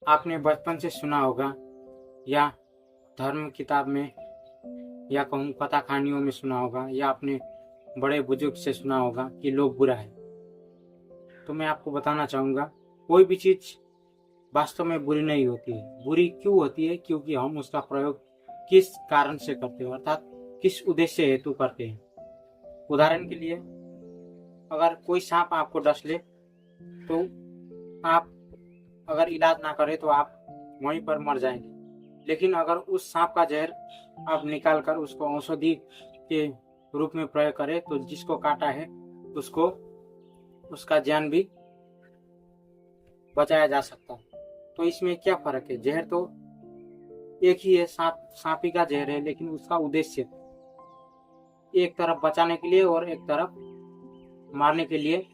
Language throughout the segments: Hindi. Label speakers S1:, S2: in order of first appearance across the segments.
S1: आपने बचपन से सुना होगा या धर्म किताब में या कहूँ कथा कहानियों में सुना होगा या आपने बड़े बुजुर्ग से सुना होगा कि लोभ बुरा है। तो मैं आपको बताना चाहूँगा, कोई भी चीज़ वास्तव में बुरी नहीं होती है। बुरी क्यों होती है? क्योंकि हम उसका प्रयोग किस कारण से करते हैं, अर्थात किस उद्देश्य हेतु करते हैं। उदाहरण के लिए, अगर कोई सांप आपको डस ले तो आप अगर इलाज ना करें तो आप वहीं पर मर जाएंगे। लेकिन अगर उस सांप का जहर आप निकाल कर उसको औषधि के रूप में प्रयोग करें तो जिसको काटा है उसको उसका जान भी बचाया जा सकता है। तो इसमें क्या फर्क है? जहर तो एक ही है, सांपी का जहर है, लेकिन उसका उद्देश्य एक तरफ बचाने के लिए और एक तरफ मारने के लिए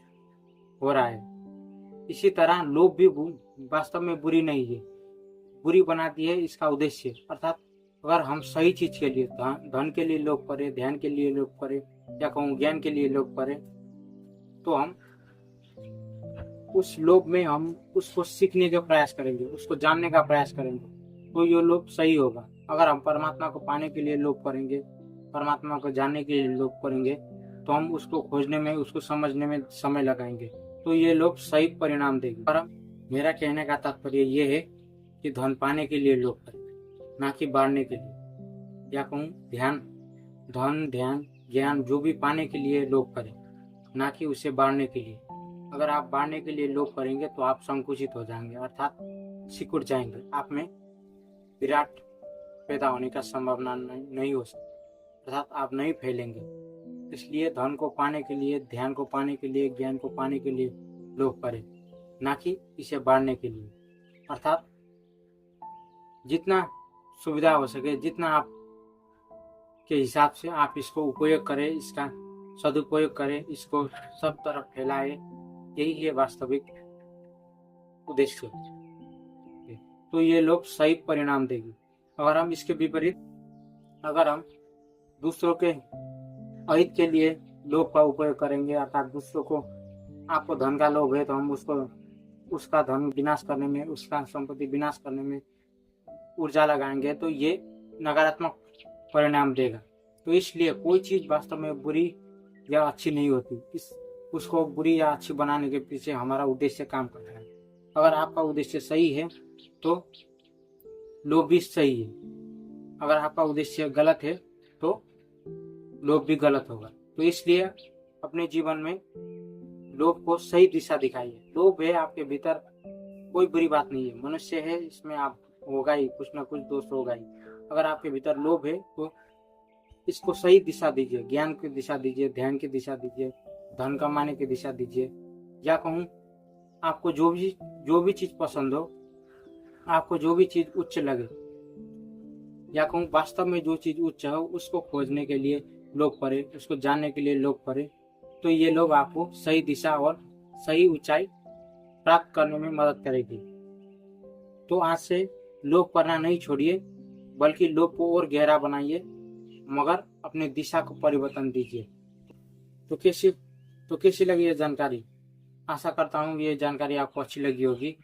S1: हो रहा है। इसी तरह लोभ भी वास्तव में बुरी नहीं है, बुरी बनाती है इसका उद्देश्य। अर्थात अगर हम सही चीज के लिए, धन के लिए लोभ करें, ध्यान के लिए लोभ करें या कहूँ ज्ञान के लिए लोभ करें, तो हम उस लोभ में हम उसको सीखने का प्रयास करेंगे, उसको जानने का प्रयास करेंगे, तो ये लोभ सही होगा। अगर हम परमात्मा को पाने के लिए लोभ करेंगे, परमात्मा को जानने के लिए लोभ करेंगे, तो हम उसको खोजने में, उसको समझने में समय लगाएंगे, तो ये लोभ सही परिणाम देगी। पर मेरा कहने का तात्पर्य ये है कि धन पाने के लिए लोभ करें, ना कि बांटने के लिए, या कहूँ धन ध्यान ज्ञान जो भी पाने के लिए लोभ करें, ना कि उसे बांटने के लिए। अगर आप बांटने के लिए लोभ करेंगे तो आप संकुचित हो जाएंगे, अर्थात सिकुड़ जाएंगे, आप में विराट पैदा होने का संभावना नहीं हो सकती, अर्थात आप नहीं फैलेंगे। इसलिए धन को पाने के लिए, ध्यान को पाने के लिए, ज्ञान को पाने के लिए लोभ करें, ना कि इसे बांटने के लिए। अर्थात जितना सुविधा हो सके, जितना आप के हिसाब से आप इसको उपयोग करें, इसका सदुपयोग करें, इसको सब तरफ फैलाए, यही है वास्तविक उद्देश्य। तो ये लोग सही परिणाम देगी। अगर हम इसके विपरीत, अगर हम दूसरों के अहित के लिए लोभ का उपयोग करेंगे, अर्थात दूसरों को, आपको धन का लोभ है तो हम उसका धन विनाश करने में, उसका संपत्ति विनाश करने में ऊर्जा लगाएंगे, तो ये नकारात्मक परिणाम देगा। तो इसलिए कोई चीज वास्तव में बुरी या अच्छी नहीं होती, उसको बुरी या अच्छी बनाने के पीछे हमारा उद्देश्य काम कर रहा है। अगर आपका उद्देश्य सही है तो लोभ भी सही है, अगर आपका उद्देश्य गलत है तो लोभ भी गलत होगा। तो इसलिए अपने जीवन में लोभ को सही दिशा दिखाइए। लोभ है आपके भीतर, कोई बुरी बात नहीं है, मनुष्य है, इसमें आप होगा ही, कुछ ना कुछ दोष होगा ही। अगर आपके भीतर लोभ है तो इसको सही दिशा दीजिए, ज्ञान की दिशा दीजिए, ध्यान की दिशा दीजिए, धन कमाने की दिशा दीजिए, या कहूँ आपको जो भी चीज पसंद हो, आपको जो भी चीज उच्च लगे, या कहूँ वास्तव में जो चीज उच्च हो उसको खोजने के लिए लोभ करे, उसको जानने के लिए लोभ करे, तो ये लोग आपको सही दिशा और सही ऊंचाई प्राप्त करने में मदद करेगी। तो आज से लोभ करना नहीं छोड़िए, बल्कि लोभ को और गहरा बनाइए, मगर अपनी दिशा को परिवर्तन दीजिए। तो कैसी लगी ये जानकारी? आशा करता हूँ ये जानकारी आपको अच्छी लगी होगी।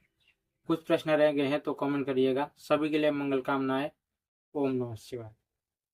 S1: कुछ प्रश्न रह गए हैं तो कमेंट करिएगा। सभी के लिए मंगल कामनाएं। ओम नमः शिवाय।